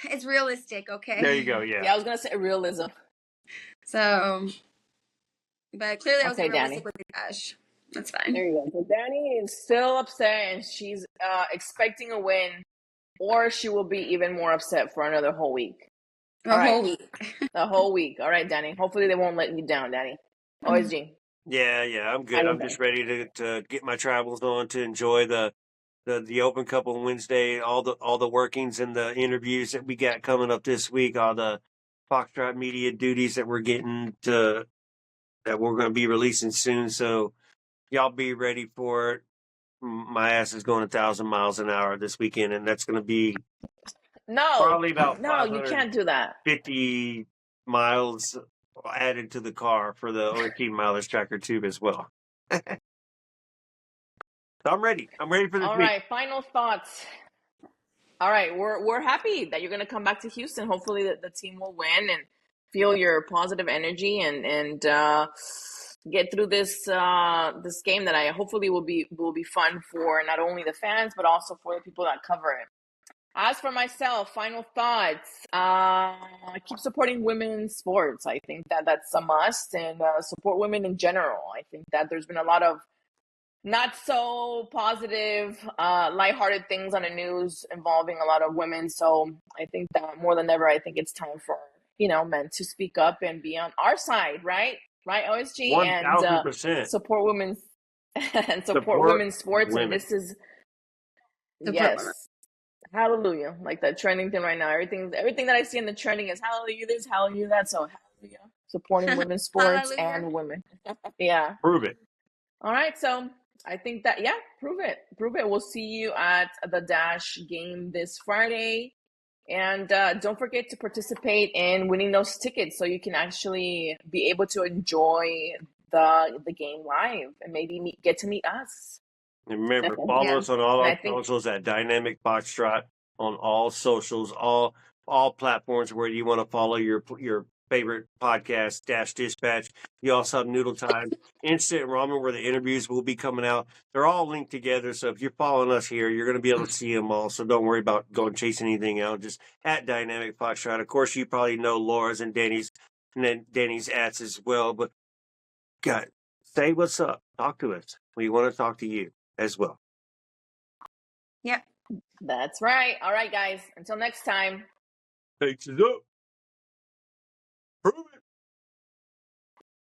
It's realistic, okay? There you go, yeah. I was going to say realism. So, but clearly I was realistic with the Dash. That's fine. There you go. So Dani is still upset, and she's expecting a win, or she will be even more upset for another whole week. Whole week. The whole week. All right, Dani. Hopefully they won't let you down, Dani. OSG. Yeah, I'm good. I'm just ready to get my travels on to enjoy the Open Cup on Wednesday, all the workings and the interviews that we got coming up this week, all the Foxtrot media duties that we're getting that we're going to be releasing soon. So y'all be ready for it. My ass is going 1,000 miles an hour this weekend, and that's going to be probably about you can't do that. 50 miles added to the car for the OSG mileage tracker tube as well. So I'm ready. I'm ready for this week. All right, final thoughts. All right, we're happy that you're going to come back to Houston. Hopefully the team will win and feel your positive energy and get through this game that I hopefully will be fun for not only the fans but also for the people that cover it. As for myself, final thoughts. Keep supporting women's sports. I think that's a must, and support women in general. I think that there's been a lot of not so positive, lighthearted things on the news involving a lot of women. So I think that more than ever, I think it's time for men to speak up and be on our side, right? Right, OSG, 1,000%. And support women's and support women's sports. Women. And this is hallelujah, like that trending thing right now. Everything that I see in the trending is hallelujah this, hallelujah that. So hallelujah, supporting women's sports and women. Yeah, prove it. All right, so I think that, yeah, prove it. Prove it. We'll see you at the Dash game this Friday. And don't forget to participate in winning those tickets so you can actually be able to enjoy the game live and maybe get to meet us. And remember, follow us on all our socials at Dynamic Foxtrot on all socials, all platforms where you want to follow your favorite podcast, Dash Dispatch. You also have Noodle Time, Instant Ramen, where the interviews will be coming out. They're all linked together, so if you're following us here, you're going to be able to see them all. So don't worry about going chasing anything out. Just at Dynamic Foxtrot. Of course, you probably know Laura's and Danny's ads as well. But God, say what's up. Talk to us. We want to talk to you as well. Yep. That's right. All right, guys. Until next time. Takes it up. Prove it.